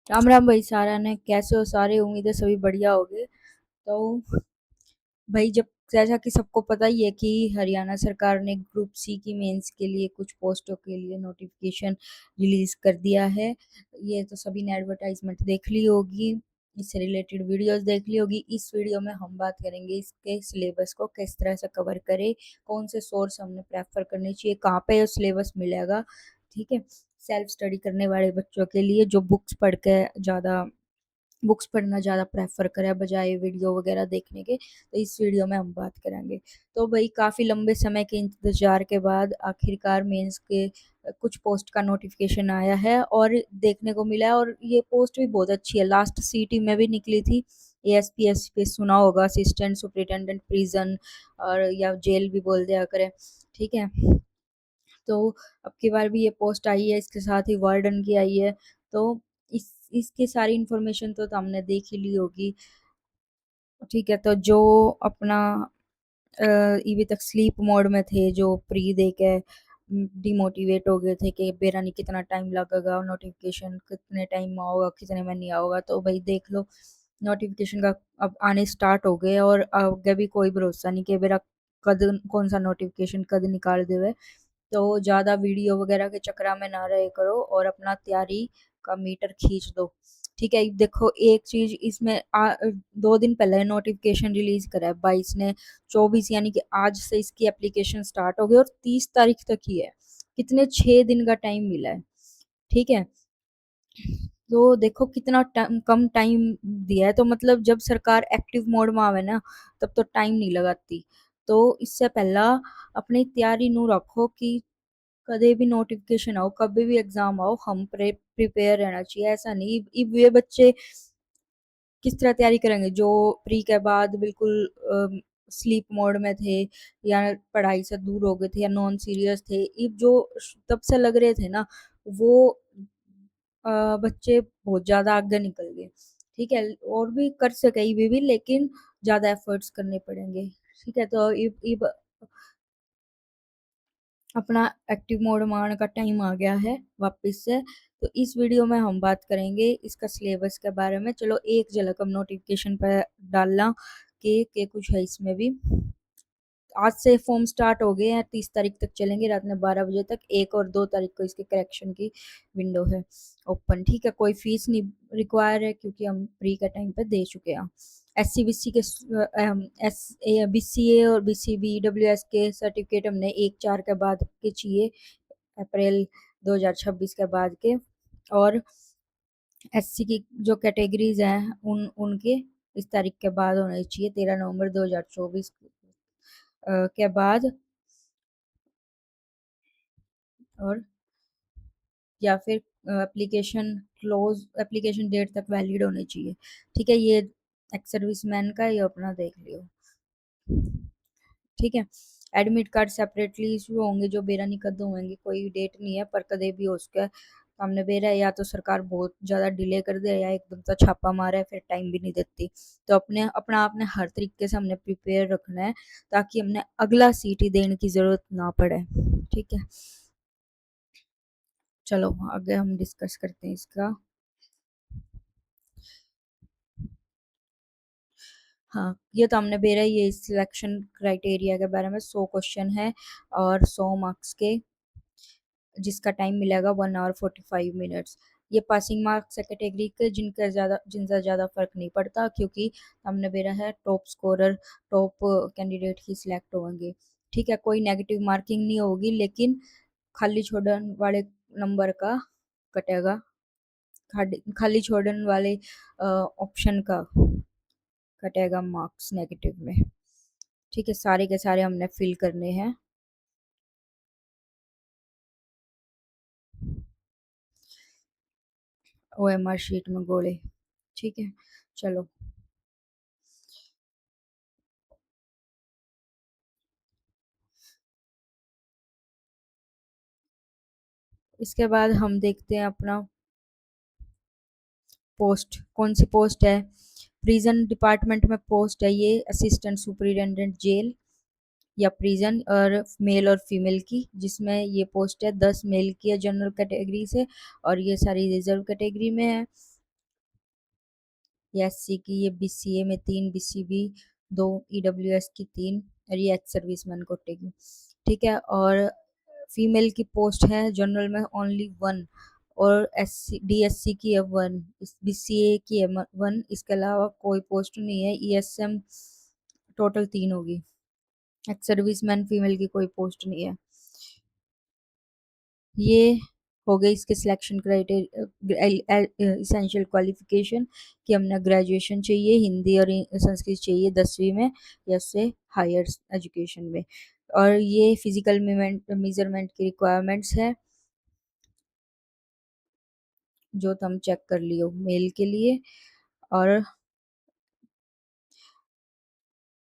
राम राम भाई सारा ने कैसे हो सारे। उम्मीद है सभी बढ़िया होगे। तो भाई जब जैसा कि सबको पता ही है कि हरियाणा सरकार ने ग्रुप सी की मेंस के लिए कुछ पोस्टों के लिए नोटिफिकेशन रिलीज कर दिया है। ये तो सभी ने एडवर्टाइजमेंट देख ली होगी, इससे रिलेटेड वीडियोस देख ली होगी। इस वीडियो में हम बात करेंगे इसके सिलेबस को किस तरह से कवर करे, कौन से सोर्स हमने प्रेफर करने चाहिए, कहाँ पे ये सिलेबस मिलेगा। ठीक है। सेल्फ स्टडी करने वाले बच्चों के लिए जो बुक्स पढ़ना ज़्यादा प्रेफर करें बजाय वीडियो वगैरह देखने के, तो इस वीडियो में हम बात करेंगे। तो भाई काफ़ी लंबे समय के इंतजार के बाद आखिरकार मेंस के कुछ पोस्ट का नोटिफिकेशन आया है और देखने को मिला है, और ये पोस्ट भी बहुत अच्छी है। लास्ट सीटी में भी निकली थी। एएसपीएस पे सुना होगा, असिस्टेंट सुपरिटेंडेंट प्रिजन, और या जेल भी बोल दिया करें। ठीक है। तो अब की बार भी ये पोस्ट आई है, इसके साथ ही वार्डन की आई है। तो इस इसकी सारी इन्फॉर्मेशन तो हमने देख ही ली होगी। ठीक है। तो जो अपना अभी तक स्लीप मोड में थे, जो प्री दे के डिमोटिवेट हो गए थे कि बेरा नहीं कितना टाइम लगेगा, नोटिफिकेशन कितने टाइम में होगा, कितने में नहीं होगा, तो भाई देख लो नोटिफिकेशन का अब आने स्टार्ट हो गए। और आगे भी कोई भरोसा नहीं कि मेरा कद कौन सा नोटिफिकेशन कद निकाल देवे। तो ज़्यादा वीडियो वगैरह के चक्कर में ना रहे करो और अपना तैयारी का मीटर खींच दो। ठीक है। देखो एक चीज इसमें 2 दिन पहले नोटिफिकेशन रिलीज करा है 22 ने 24, यानी कि आज से इसकी एप्लीकेशन स्टार्ट हो गई और 30 तारीख तक ही है। कितने 6 दिन का टाइम मिला है। ठीक है। तो देखो कितना कम टाइम दिया है, तो मतलब जब सरकार एक्टिव मोड में आवे ना, तब तो टाइम नहीं लगाती। तो इससे पहला अपनी तैयारी नू रखो कि कदे भी नोटिफिकेशन आओ, कभी भी एग्जाम आओ, हम प्रिपेयर रहना चाहिए। ऐसा नहीं ये बच्चे किस तरह तैयारी करेंगे जो प्री के बाद बिल्कुल स्लीप मोड में थे, या पढ़ाई से दूर हो गए थे, या नॉन सीरियस थे। ये जो तब से लग रहे थे ना, वो बच्चे बहुत ज्यादा आगे निकल गए। ठीक है। और भी कर सके ये भी, लेकिन ज्यादा एफर्ट्स करने पड़ेंगे। ठीक है। तो इब अपना एक्टिव मोड में आने का टाइम आ गया है वापस से। तो इस वीडियो में हम बात करेंगे इसका सिलेबस के बारे में। चलो एक झलक हम नोटिफिकेशन पर डालना कि कुछ है इसमें भी। आज से फॉर्म स्टार्ट हो गए हैं, 30 तारीख तक चलेंगे रात में 12 बजे तक। 1 और 2 तारीख को इसके करेक्शन की विंडो है ओपन। ठीक है। कोई फीस नहीं रिक्वायर है क्योंकि हम प्री का टाइम पे दे चुके हैं। एस सी बी सी के एस बी सी ए और B C B W S के सर्टिफिकेट हमने 1/4 के बाद के चाहिए, अप्रैल 2026 के बाद के। और एससी की जो कैटेगरीज हैं उनके इस तारीख के बाद होने चाहिए, 13 नवंबर 2024 के बाद। और या फिर एप्लीकेशन डेट तक वैलिड होने चाहिए। ठीक है। ये एक्स सर्विसमैन का ये अपना देख लियो। ठीक है। एडमिट कार्ड सेपरेटली इशू होंगे, जो बेरा नहीं कद होंगे, कोई डेट नहीं है पर कदे भी हो उसका सामने बेरा है। या तो सरकार बहुत ज़्यादा डिले कर दे, या एकदम से छापा मारे फिर टाइम भी नहीं देती। तो अपने अपना आपने हर तरीके से हमने प्रिपेयर रखना है, ताकि हमने अगला सीटी देने की ज़रूरत ना पड़े। ठीक है। चलो आगे हम डिस्कस करते हैं इसका। हाँ, ये तो हमने बेरा ये सिलेक्शन क्राइटेरिया के बारे में 100 क्वेश्चन है और 100 मार्क्स के, जिसका टाइम मिलेगा 1 आवर 45 मिनट्स। ये पासिंग मार्क्स है कैटेगरी के, जिनसे ज़्यादा फर्क नहीं पड़ता, क्योंकि हमने बेरा है टॉप स्कोरर, टॉप कैंडिडेट ही सिलेक्ट होंगे। ठीक है। कोई नेगेटिव मार्किंग नहीं होगी, लेकिन खाली छोड़ने वाले नंबर का कटेगा, खाली छोड़ने वाले ऑप्शन का कटेगा मार्क्स नेगेटिव में। ठीक है। सारे के सारे हमने फिल करने हैं। ओएमआर शीट में गोले। ठीक है। चलो इसके बाद हम देखते हैं अपना पोस्ट, कौन सी पोस्ट है। प्रिजन डिपार्टमेंट में पोस्ट है ये, असिस्टेंट सुपरिटेंडेंट जेल या प्रिजन, और मेल और फीमेल की, जिसमें ये पोस्ट है 10 मेल की है जनरल कैटेगरी से, और ये सारी रिजर्व कैटेगरी में है। ये एससी की, ये बीसीए में 3, बीसीबी 2, ईडब्ल्यूएस की 3, और ये एक्स सर्विसमैन कोटे की। ठीक है, और फीमेल की पोस्ट है जनरल में ओनली 1, और एससी डीएससी की है 1, बीसीए की है 1, इसके अलावा कोई पोस्ट नहीं है। ईएसएम टोटल 3 होगी। एक्स सर्विसमैन फीमेल की कोई पोस्ट नहीं है। ये हो गई इसके सिलेक्शन क्राइटेरिया, इसेंशियल क्वालिफिकेशन, कि हमने ग्रेजुएशन चाहिए हिंदी और संस्कृत चाहिए 10वीं में या उससे हायर एजुकेशन में। और ये फिजिकल मेजरमेंट की रिक्वायरमेंट्स है जो तुम चेक कर लियो मेल के लिए। और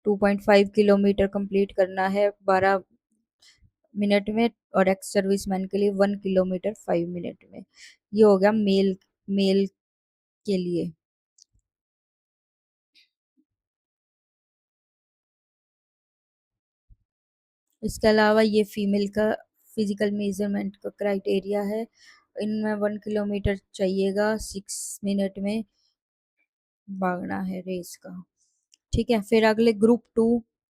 2.5 किलोमीटर कंप्लीट करना है 12 मिनट में, और एक्स सर्विसमैन के लिए 1 किलोमीटर 5 मिनट में। ये हो गया मेल मेल के लिए। इसके अलावा ये फीमेल का फिजिकल मेजरमेंट का क्राइटेरिया है। इनमें 1 किलोमीटर चाहिएगा 6 मिनट में भागना है रेस का। ठीक है, फिर अगले ग्रुप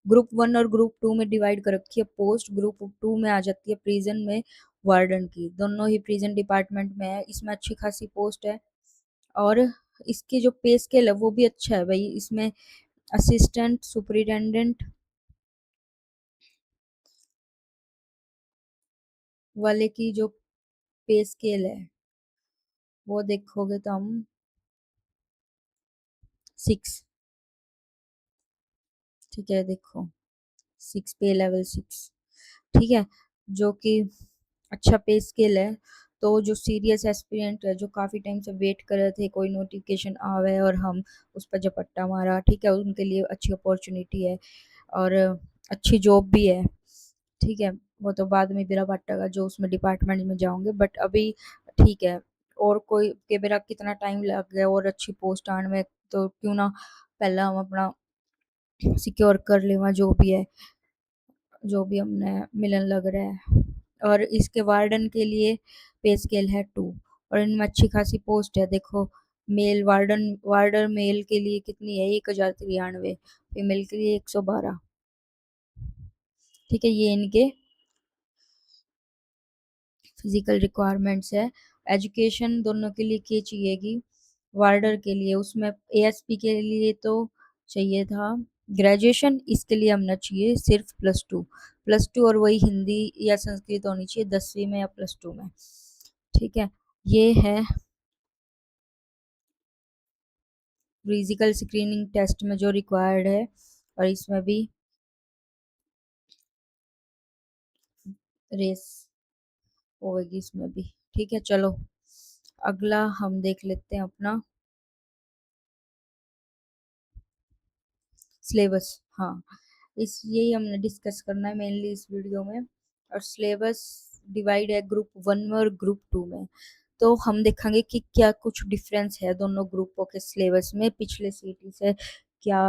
1 और ग्रुप 2 में डिवाइड कर रखी है पोस्ट। ग्रुप 2 में आ जाती है प्रिजन में वार्डन की, दोनों ही प्रिजन डिपार्टमेंट में है। इसमें अच्छी खासी पोस्ट है, और इसकी जो पे स्केल है वो भी अच्छा है भाई। इसमें असिस्टेंट सुपरिटेंडेंट वाले की जो पे स्केल है वो देखोगे तो हम 6, ठीक है देखो, 6 पे लेवल 6, ठीक है, जो कि अच्छा पे स्केल है। तो जो सीरियस एस्पिरेंट है जो काफ़ी टाइम से वेट कर रहे थे कोई नोटिफिकेशन आवे और हम उस पर झपट्टा मारा, ठीक है, उनके लिए अच्छी अपॉर्चुनिटी है और अच्छी जॉब भी है। ठीक है, वो तो बाद में बिरा बाटा का जो उसमें डिपार्टमेंट में जाऊंगे, बट अभी ठीक है। और कोई के मेरा कितना टाइम लग गया और अच्छी पोस्ट आने में, तो क्यों ना पहला हम अपना सिक्योर कर ले वहाँ जो भी हमने मिलन लग रहा है। और इसके वार्डन के लिए पे स्केल है 2, और इनमें अच्छी खासी पोस्ट है देखो। मेल वार्डन मेल के लिए कितनी है, 1093, फीमेल के लिए 112। ठीक है, ये इनके फिजिकल रिक्वायरमेंट्स है। एजुकेशन दोनों के लिए क्या चाहिए कि वार्डर के लिए उसमें एएसपी के लिए तो चाहिए था ग्रेजुएशन, इसके लिए हमने चाहिए सिर्फ +2 और वही हिंदी या संस्कृत होनी चाहिए 10वीं में या +2 में। ठीक है, ये है फिजिकल स्क्रीनिंग टेस्ट में जो रिक्वायर्ड है, और इसमें भी रेस होगी इसमें भी। ठीक है, चलो अगला हम देख लेते हैं अपना सिलेबस। हाँ, इस यही हमने डिस्कस करना है मेनली इस वीडियो में। और सिलेबस डिवाइड है ग्रुप 1 में और ग्रुप 2 में। तो हम देखेंगे कि क्या कुछ डिफरेंस है दोनों ग्रुपों के सिलेबस में पिछले सीटी से, क्या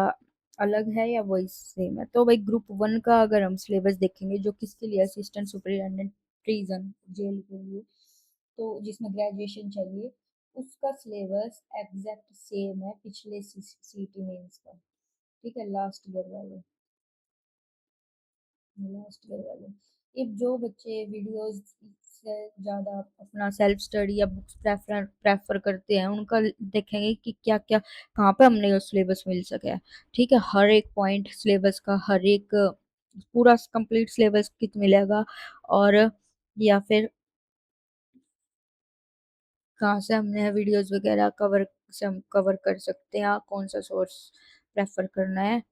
अलग है या वही सेम है। तो भाई ग्रुप 1 का अगर हम सिलेबस देखेंगे जो किसके लिए, असिस्टेंट सुपरिटेंडेंट प्रिजन जेल के लिए, तो जिसमें ग्रेजुएशन चाहिए, उसका सिलेबस एग्जैक्ट सेम है पिछले सीटी मेंस का। ठीक है, लास्ट ईयर वाले। इफ जो बच्चे वीडियोस से ज़्यादा अपना सेल्फ स्टडी या बुक्स प्रेफर करते हैं, उनका देखेंगे कि क्या क्या कहाँ पे हमने ये सिलेबस मिल सके है। ठीक है, हर एक पॉइंट सिलेबस का, हर एक पूरा कंप्लीट सिलेबस कित मिलेगा, और या फिर कहाँ से हमने वीडियोस वगैरह कवर कर सकते हैं, कौन सा सोर्स प्रेफर करना है।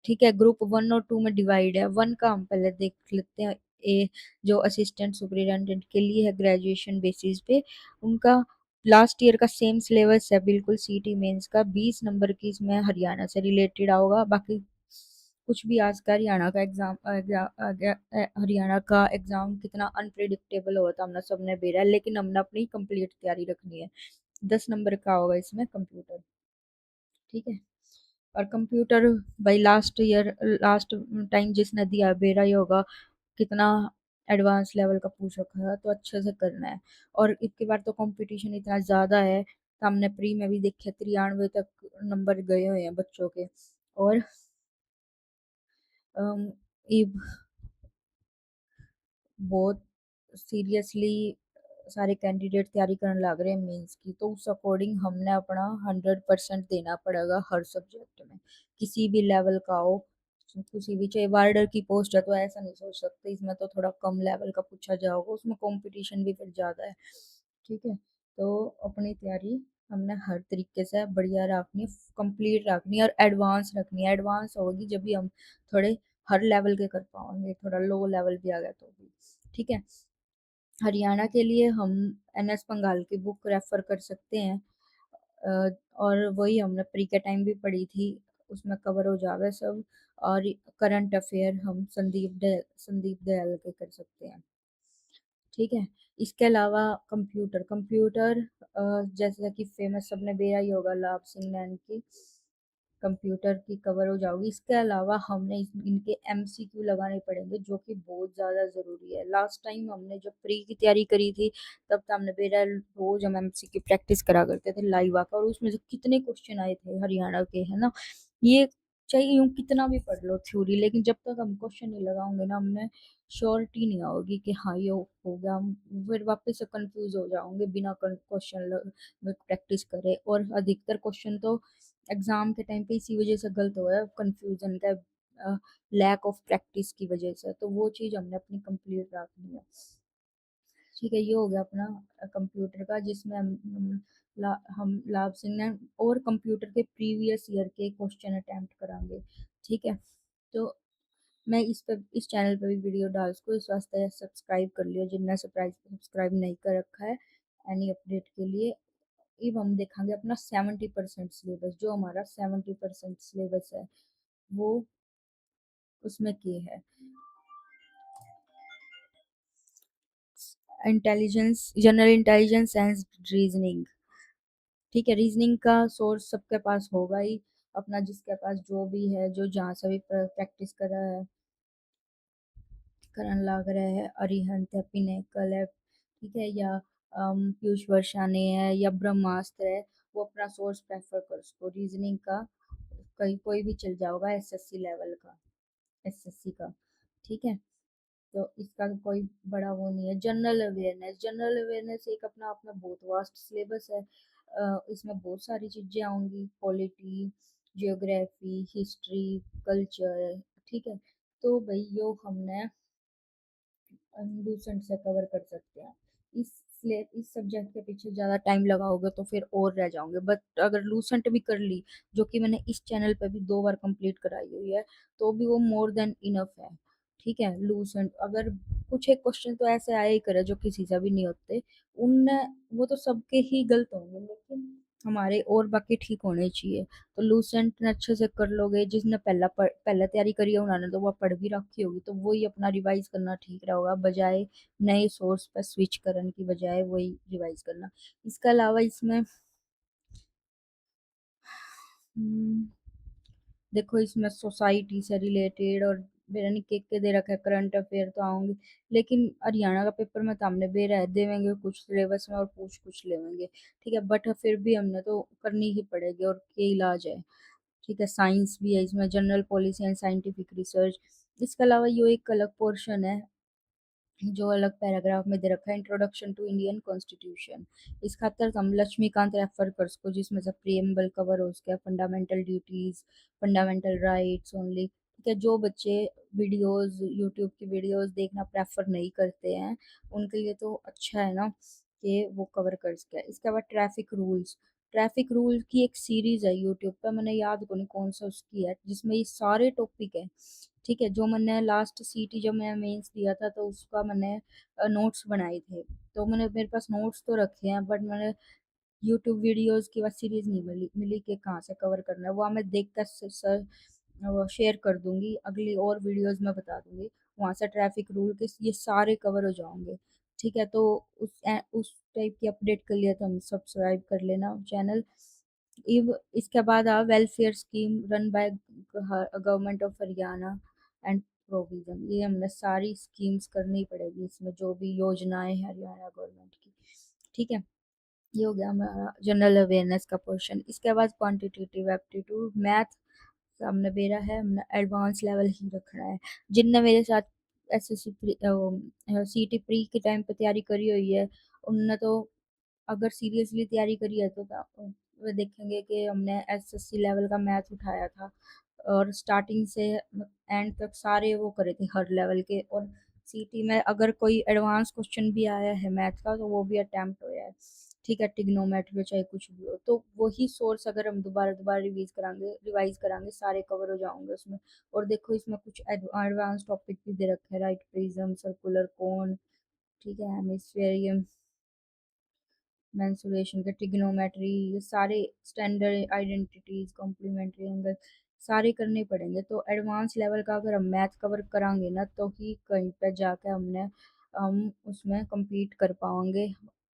ठीक है, ग्रुप 1 और 2 में डिवाइड है। 1 का हम पहले देख लेते हैं। ए जो असिस्टेंट सुपरिटेंडेंट के लिए है ग्रेजुएशन बेसिस पे, उनका लास्ट ईयर का सेम सिलेबस है बिल्कुल सीटी मेंस का। 20 नंबर की इसमें हरियाणा से रिलेटेड होगा, बाकी कुछ भी आज का हरियाणा का एग्जाम कितना अनप्रिडिक्टेबल होता हमने सबने बेरा है, लेकिन हमने अपनी कंप्लीट तैयारी रखनी है। 10 नंबर का होगा इसमें कंप्यूटर। ठीक है, और कंप्यूटर भाई लास्ट टाइम जिसने दिया बेरा ही होगा कितना एडवांस लेवल का पूछ रखा है, तो अच्छे से करना है। और इसके बाद तो कंपटीशन इतना ज़्यादा है तो हमने प्री में भी देखे 93 तक नंबर गए हुए हैं बच्चों के। और अम, ये बहुत सीरियसली सारे कैंडिडेट तैयारी करने लग रहे हैं मेंस की, तो उस अकॉर्डिंग हमने अपना 100% देना पड़ेगा हर सब्जेक्ट में, किसी भी लेवल का हो, किसी भी, चाहे वार्डर की पोस्ट है तो ऐसा नहीं सोच सकते इसमें तो थोड़ा कम लेवल का पूछा जाओगे, उसमें कंपटीशन भी फिर ज़्यादा है। ठीक है, तो अपनी तैयारी हमने हर तरीके से बढ़िया रखनी है, कंप्लीट रखनी है और एडवांस रखनी है। एडवांस होगी जब भी हम थोड़े हर लेवल के कर पाएंगे, थोड़ा लो लेवल भी आ गया तो भी। ठीक है, हरियाणा के लिए हम एनएस पंगाल की बुक रेफर कर सकते हैं। और वही हमने प्री के टाइम भी पढ़ी थी, उसमें कवर हो जावे सब। और करंट अफेयर हम संदीप दयाल के कर सकते हैं। ठीक है, इसके अलावा कंप्यूटर कंप्यूटर जैसा कि फेमस सबने बेरा ही होगा लाभ सिंह नैन की, कंप्यूटर की कवर हो जाओगी। इसके अलावा हमने इनके एमसीक्यू लगाने पड़ेंगे जो कि बहुत ज़्यादा ज़रूरी है। लास्ट टाइम हमने जब प्री की तैयारी करी थी तब तो हमने बेरा रोज हम एमसीक्यू प्रैक्टिस करा करते थे लाइव आकर, और उसमें से कितने क्वेश्चन आए थे हरियाणा के, है ना। ये चाहे यूं कितना भी पढ़ लो थ्योरी, लेकिन जब तक हम क्वेश्चन नहीं लगाओगे ना, हमने श्योरिटी नहीं होगी कि हाँ ये हो गया, हम फिर वापस से कंफ्यूज हो जाओगे बिना क्वेश्चन में प्रैक्टिस करे। और अधिकतर क्वेश्चन तो एग्जाम के टाइम पे इसी वजह से गलत हुआ है, कंफ्यूजन का, लैक ऑफ प्रैक्टिस की वजह से, तो वो चीज़ हमने अपनी कंप्लीट रखनी है। ठीक है, ये हो गया अपना कंप्यूटर का, जिसमें हम लाभ सिंह ने और कंप्यूटर के प्रीवियस ईयर के क्वेश्चन अटेम्प्ट कराएंगे। ठीक है, तो मैं इस चैनल पे भी वीडियो डाल सकूँ, इस वास्ते सब्सक्राइब कर लियो जिनने सब्सक्राइब नहीं कर रखा है एनी अपडेट के लिए। अब हम देखेंगे अपना 70% सिलेबस, जो हमारा 70% सिलेबस है वो उसमें क्या है। Intelligence, general intelligence and reasoning. ठीक है, रीजनिंग का सोर्स सबके पास होगा ही अपना, जिसके पास जो भी है, जो जहाँ से भी प्रैक्टिस कर रहा है, करने लग रहा है, अरिहंत है, पिनेकल है, ठीक है, या पीयूष वर्षाने है या ब्रह्मास्त्र है, वो अपना सोर्स प्रेफर कर उसको रीजनिंग का, कहीं कोई भी चल जाओगा एसएससी लेवल का, एसएससी का। ठीक है, तो इसका कोई बड़ा वो नहीं है। जनरल अवेयरनेस, जनरल अवेयरनेस एक अपना अपना बहुत वास्ट सिलेबस है। इसमें बहुत सारी चीज़ें आऊँगी, पॉलिटी, जियोग्राफी, हिस्ट्री, कल्चर। ठीक है, तो भाई यो हमने लूसेंट से कवर कर सकते हैं। इस सब्जेक्ट के पीछे ज़्यादा टाइम लगाओगे तो फिर और रह जाओगे, बट अगर लूसेंट भी कर ली, जो कि मैंने इस चैनल पे भी 2 बार कंप्लीट कराई हुई है, तो भी वो मोर देन इनफ है। ठीक है, लूसेंट अगर कुछ एक क्वेश्चन तो ऐसे आया ही करे जो किसी से भी नहीं होते, उन वो तो सबके ही गलत होंगे, लेकिन हमारे और बाकी ठीक होने चाहिए। तो लूसेंट ने अच्छे से कर लोगे, जिसने पहले तैयारी करी है उन्होंने तो वो पढ़ भी रखी होगी, तो वही अपना रिवाइज करना ठीक रहेगा, बजाय नए सोर्स पर स्विच करने की बजाय वही रिवाइज करना। इसके अलावा इसमें हम्म, देखो इसमें सोसाइटी से रिलेटेड और बेरनी के दे रखा है, करंट अफेयर तो आऊंगी, लेकिन हरियाणा का पेपर में तो हमने बेरा देवेंगे कुछ सिलेबस में और पूछ कुछ लेवेंगे। ठीक है, बट फिर भी हमने तो करनी ही पड़ेगी, और क्या इलाज है। ठीक है, साइंस भी है इसमें, general policy and scientific research. इसके अलावा ये एक अलग पोर्शन है जो अलग पैराग्राफ में दे रखा है, इंट्रोडक्शन टू इंडियन कॉन्स्टिट्यूशन। इस खातर हम लक्ष्मीकांत रेफर कर सको, जिसमें से प्रियम्बल कवर हो उसके, fundamental duties, fundamental rights only. ठीक है, जो बच्चे वीडियोस, यूट्यूब की वीडियोस देखना प्रेफर नहीं करते हैं, उनके लिए तो अच्छा है ना कि वो कवर कर सके। इसके बाद ट्रैफिक रूल्स, ट्रैफिक रूल की एक सीरीज है यूट्यूब पे, मैंने याद को नहीं कौन सा उसकी है, जिसमें ये सारे टॉपिक है। ठीक है, जो मैंने लास्ट सीटी जब मैं मेंस दिया था तो उसका मैंने नोट्स बनाए थे, तो मैंने मेरे पास नोट्स तो रखे हैं, बट मैंने यूट्यूब वीडियोस की वह सीरीज नहीं मिली कि कहाँ से कवर करना है, वो मैं देख कर सर वो शेयर कर दूंगी, अगली और वीडियोस में बता दूंगी, वहाँ से ट्रैफिक रूल के ये सारे कवर हो जाएंगे। ठीक है, तो उस टाइप की अपडेट के लिए तो हम सब्सक्राइब कर लेना चैनल। इव इसके बाद a welfare scheme run by government of Haryana and provision, ये हमने सारी स्कीम्स करनी पड़ेगी इसमें, जो भी योजनाएं हैं हरियाणा गवर्नमेंट की। ठीक है, ये हो गया हमारा जनरल अवेयरनेस का पोर्शन। इसके बाद क्वांटिटेटिव एप्टीट्यूड मैथ सामने मेरा है, हमने एडवांस लेवल ही रखना है। जिनने मेरे साथ एसएससी सीटी प्री के टाइम पे तैयारी करी हुई है, उनने तो अगर सीरियसली तैयारी करी है तो वो देखेंगे कि हमने एसएससी लेवल का मैथ उठाया था, और स्टार्टिंग से एंड तक सारे वो करे थे हर लेवल के। और सीटी में अगर कोई एडवांस क्वेश्चन भी आया है मैथ का तो वो भी अटेम्प्ट होया है। ठीक है, ट्रिग्नोमेट्री चाहे कुछ भी हो, तो वही सोर्स अगर हम दोबारा दोबारा रिवाइज करांगे सारे कवर हो जाएंगे उसमें। और देखो इसमें कुछ एडवांस टॉपिक भी दे रखे हैं, राइट प्रिज्म, सर्कुलर कोन, ठीक है, हेमिस्फेरियम, मेंसुरेशन के, ट्रिग्नोमेट्री, ये सारे स्टैंडर्ड आइडेंटिटीज, कॉम्प्लीमेंट्री एंगल, सारे करने पड़ेंगे। तो एडवांस लेवल का अगर हम मैथ कवर करांगे ना तो ही कहीं पर जाके हम उसमें compete कर पाएंगे,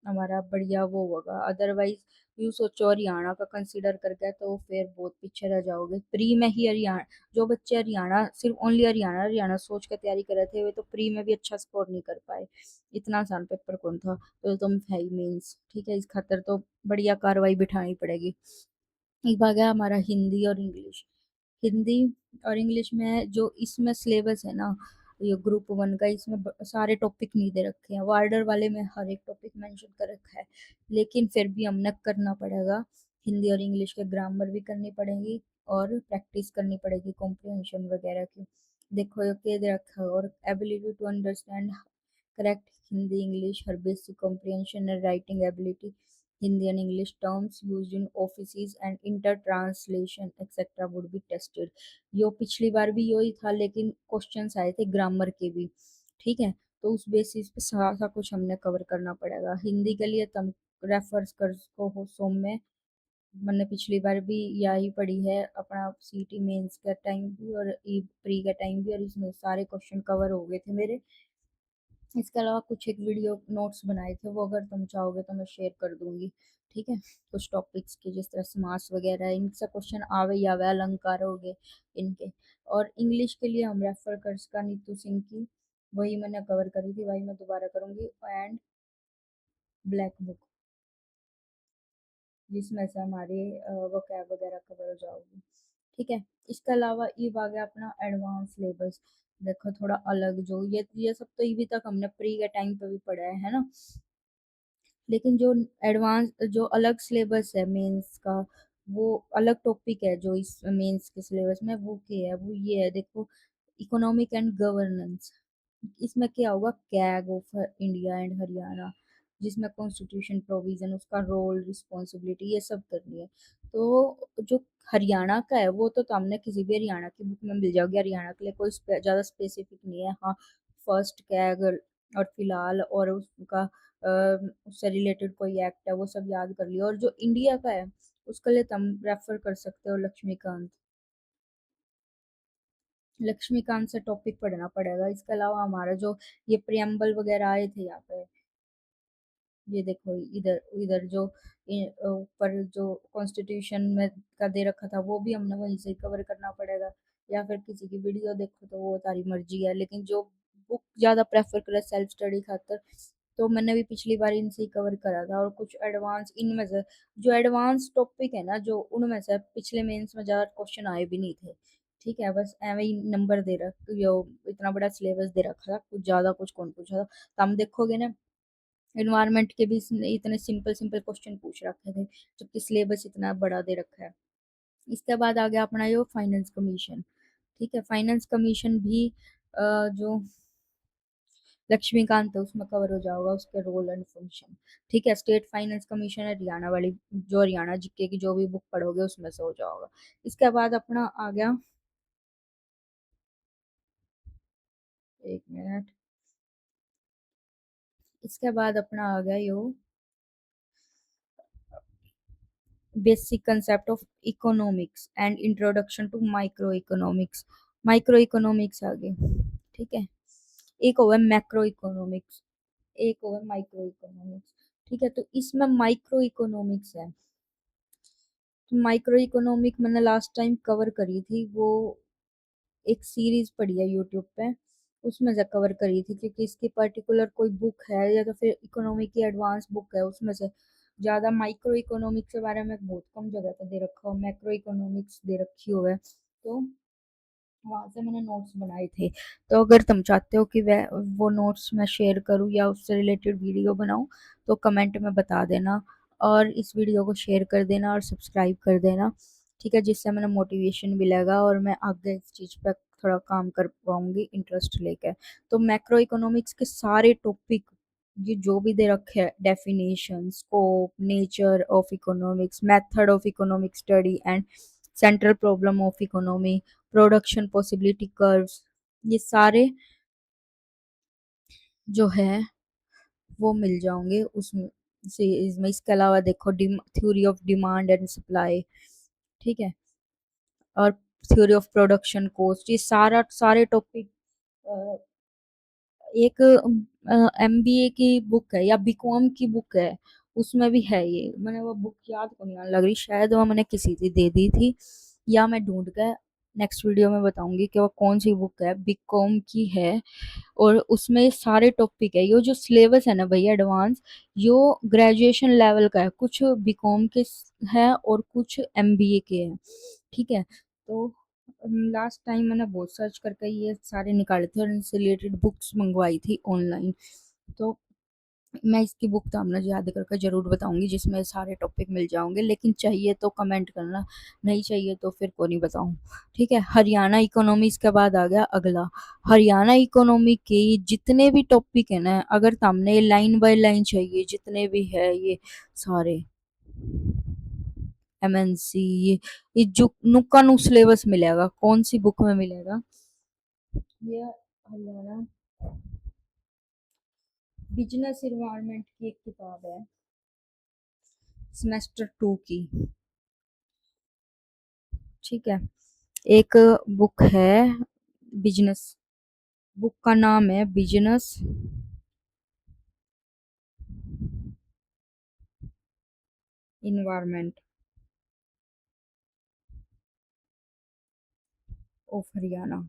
हमारा बढ़िया वो होगा। अदरवाइज यूँ सोचो हरियाणा का कंसीडर करके तो फिर बहुत पीछे रह जाओगे। प्री में ही हरियाणा, जो बच्चे हरियाणा सिर्फ ओनली हरियाणा हरियाणा सोच के तैयारी कर रहे थे वे तो प्री में भी अच्छा स्कोर नहीं कर पाए। इतना आसान पेपर कौन था। तो तुम है ही मीन्स, ठीक है, इस खातर तो बढ़िया कार्रवाई बिठानी पड़ेगी। एक भाग है हमारा हिंदी और इंग्लिश। हिंदी और इंग्लिश में जो इसमें सिलेबस है ना, ये ग्रुप वन का, इसमें सारे टॉपिक नहीं दे रखे हैं, वार्डर वाले में हर एक टॉपिक मेंशन कर रखा है। लेकिन फिर भी हमने करना पड़ेगा। हिंदी और इंग्लिश के ग्रामर भी करनी पड़ेगी और प्रैक्टिस करनी पड़ेगी कॉम्प्रिहेंशन वगैरह की। देखो ये कह दे रखा है, और ability to understand correct Hindi English, हर basic comprehension and writing ability, Hindi and English terms used in offices and inter-translation etc. would be tested। यो पिछली बार भी यही था लेकिन क्वेश्चंस आए थे ग्रामर के भी। ठीक है, तो उस बेसिस पे सारा कुछ हमने कवर करना पड़ेगा। हिंदी के लिए तुम रेफर्स कर को हो सोम में, मैंने पिछली बार भी यही पढ़ी है अपना सीटी मेंस का टाइम भी और ई प्री का टाइम भी, और इसमें सारे क्वेश्चन कवर हो गए थे मेरे। इसके अलावा कुछ एक वीडियो नोट्स बनाए थे, वो अगर तुम चाहोगे तो मैं शेयर कर दूंगी। ठीक है, कुछ टॉपिक्स के जिस तरह समास वगैरह है, इनसे क्वेश्चन आवे ही आवे, अलंकार हो गए इनके। और इंग्लिश के लिए हम रेफर कर सका नीतू सिंह की, वही मैंने कवर करी थी, वही मैं दोबारा करूंगी, एंड ब्लैक बुक, जिसमें से हमारे वोकैब वगैरह कवर हो जाओगी। ठीक है, इसके अलावा ये आ गया अपना एडवांस सिलेबस। देखो थोड़ा अलग, जो ये सब तो अभी तक हमने प्री के टाइम पे भी पढ़ा है ना। लेकिन जो एडवांस जो अलग सिलेबस है मेंस का, वो अलग टॉपिक है जो इस मेंस के सिलेबस में, वो क्या है, वो ये है देखो, इकोनॉमिक एंड गवर्नेंस। इसमें क्या होगा, CAG of India and Haryana, जिसमें कॉन्स्टिट्यूशन प्रोविजन, उसका रोल, रिस्पॉन्सिबिलिटी, ये सब करनी है। तो जो हरियाणा का है वो तो हमने किसी भी हरियाणा की बुक में मिल जाओगे, हरियाणा के लिए कोई ज़्यादा स्पेसिफिक नहीं है। हाँ, फर्स्ट कैग और फिलहाल और उसका उससे रिलेटेड कोई एक्ट है वो सब याद कर लियो। और जो इंडिया का है उसके लिए तुम रेफर कर सकते हो लक्ष्मीकांत, लक्ष्मीकांत से टॉपिक पढ़ना पड़ेगा। इसके अलावा हमारा जो ये प्रियम्बल वगैरह आए थे यहाँ पे, ये देखो इधर इधर जो ऊपर जो कॉन्स्टिट्यूशन में का दे रखा था वो भी हमने वहीं से कवर करना पड़ेगा, या फिर किसी की वीडियो देखो तो वो तारी मर्जी है। लेकिन जो बुक ज़्यादा प्रेफर करे सेल्फ स्टडी खातर, तो मैंने भी पिछली बार इनसे ही कवर करा था। और कुछ एडवांस इनमें से जो एडवांस टॉपिक है ना, जो उनमें से पिछले मेंस में ज़्यादा क्वेश्चन आए भी नहीं थे। ठीक है, बस एवं ही नंबर दे रख यो, इतना बड़ा सिलेबस दे रखा था, कुछ ज़्यादा कुछ कौन पूछा था। तो हम देखोगे ना, एनवायरनमेंट के भी इसने इतने सिंपल सिंपल क्वेश्चन पूछ रखे थे, जबकि सिलेबस इतना बड़ा दे रखा है। इसके बाद आ गया अपना यो फाइनेंस कमीशन। ठीक है, फाइनेंस कमीशन भी जो लक्ष्मीकांत है उसमें कवर हो जाएगा, उसके रोल एंड फंक्शन। ठीक है, स्टेट फाइनेंस कमीशन हरियाणा वाली, जो हरियाणा जीके की जो भी बुक पढ़ोगे उसमें से हो जाएगा। इसके बाद अपना आ गया, एक मिनट, इसके बाद अपना आ गया यो basic concept of economics and introduction to microeconomics. Microeconomics आ गए। ठीक है, एक होगा मैक्रो इकोनॉमिक्स, एक होगा माइक्रो इकोनॉमिक्स। ठीक है, तो इसमें माइक्रो इकोनॉमिक्स है, तो माइक्रो इकोनॉमिक मैंने लास्ट टाइम कवर करी थी, वो एक सीरीज पड़ी है यूट्यूब पे, उसमें से कवर करी थी, क्योंकि इसकी पर्टिकुलर कोई बुक है या तो फिर इकोनॉमी की एडवांस बुक है उसमें से ज़्यादा माइक्रो इकोनॉमिक्स के बारे में बहुत कम जगह पे दे रखा हो, मैक्रो इकोनॉमिक्स दे रखी हुई है, तो वहाँ से मैंने नोट्स बनाए थे। तो अगर तुम चाहते हो कि वह वो नोट्स मैं शेयर करूँ या उससे रिलेटेड वीडियो बनाऊँ, तो कमेंट में बता देना और इस वीडियो को शेयर कर देना और सब्सक्राइब कर देना, ठीक है? जिससे मैंने मोटिवेशन मिलेगा और मैं आगे इस चीज़ पे थोड़ा काम कर पाऊँगी इंटरेस्ट लेके। तो मैक्रो इकोनॉमिक्स के सारे टॉपिक ये जो भी दे रखे हैं, definition, scope, nature of economics, method of economic study and central problem of economy, production possibility curves, ये सारे जो है वो मिल जाओगे उसमें सीरीज में। इसके अलावा देखो theory of demand and supply, ठीक है, और थ्योरी ऑफ प्रोडक्शन कॉस्ट, ये सारे टॉपिक एक एमबीए की बुक है या बीकॉम की बुक है, उसमें भी है ये। मैंने वो बुक याद को नहीं लग रही, शायद वो मैंने किसी से दे दी थी या मैं ढूंढ कर नेक्स्ट वीडियो में बताऊंगी कि वो कौन सी बुक है, बीकॉम की है। और उसमें सारे टॉपिक है, ये जो सिलेबस है ना भैया एडवांस, यो ग्रेजुएशन लेवल का है, कुछ बीकॉम के है और कुछ एमबीए के हैं, ठीक है? तो लास्ट टाइम मैंने बहुत सर्च करके ये सारे निकाले थे और इनसे रिलेटेड बुक्स मंगवाई थी ऑनलाइन। तो मैं इसकी बुक तो आपने याद करके ज़रूर बताऊंगी जिसमें सारे टॉपिक मिल जाओगे, लेकिन चाहिए तो कमेंट करना, नहीं चाहिए तो फिर को नहीं बताऊँ, ठीक है? हरियाणा इकोनॉमी इसके बाद आ गया अगला। हरियाणा इकोनॉमी के जितने भी टॉपिक है ना, अगर तुमने लाइन बाय लाइन चाहिए जितने भी है ये सारे एमएनसी, ये जो नुक्का नु सिलेबस मिलेगा, कौन सी बुक में मिलेगा? ये हरियाणा बिजनेस इन्वायरमेंट की एक किताब है, सेमेस्टर 2 की, ठीक है? एक बुक है बिजनेस, बुक का नाम है बिजनेस इन्वायरमेंट ऑफ हरियाणा,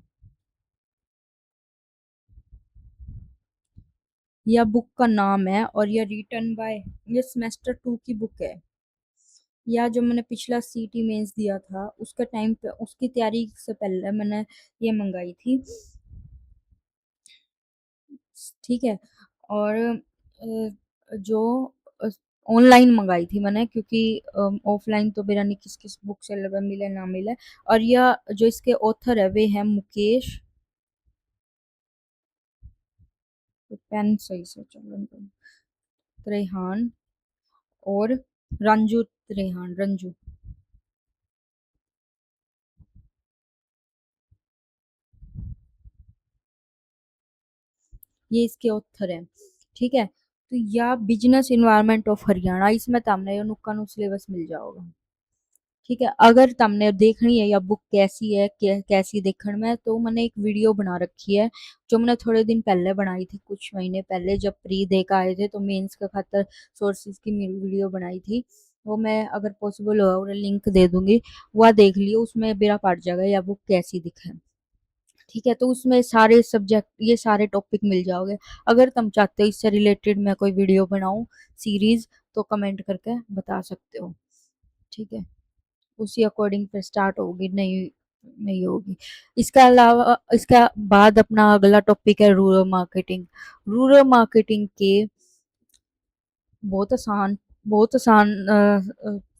यह बुक का नाम है और यह रिटन बाय, ये सेमेस्टर 2 की बुक है। या जो मैंने पिछला सीटी मेंस दिया था उसका टाइम पे उसकी तैयारी से पहले मैंने ये मंगाई थी, ठीक है? और जो ऑनलाइन मंगाई थी मैंने, क्योंकि ऑफलाइन तो मेरा नहीं किस किस बुक से मिले ना मिले। और यह जो इसके ऑथर है वे हैं मुकेश, तो पेन सही से चलो, त्रेहान और रंजू, त्रेहान रंजू, ये इसके ऑथर हैं, ठीक है? तो या बिजनेस इन्वायरमेंट ऑफ हरियाणा, इसमें तुमने ये नुक्का नु सिलेबस मिल जाओगा, ठीक है? अगर तुमने देखनी है या बुक कैसी है कैसी देखने में, तो मैंने एक वीडियो बना रखी है जो मैंने थोड़े दिन पहले बनाई थी, कुछ महीने पहले जब प्री दे के आए थे तो मेंस का खातर सोर्सेज की वीडियो बनाई थी। वो मैं अगर पॉसिबल होगा और लिंक दे दूंगी, वह देख लियो, उसमें बेरा पड़ जाएगा या बुक कैसी दिखे, ठीक है? तो उसमें सारे सब्जेक्ट ये सारे टॉपिक मिल जाओगे। अगर तुम चाहते हो इससे रिलेटेड मैं कोई वीडियो बनाऊं सीरीज, तो कमेंट करके बता सकते हो, ठीक है? उसी अकॉर्डिंग फिर स्टार्ट होगी, नहीं नहीं होगी। इसका अलावा इसका बाद अपना अगला टॉपिक है रूरल मार्केटिंग। रूरल मार्केटिंग के बहुत आसान, बहुत आसान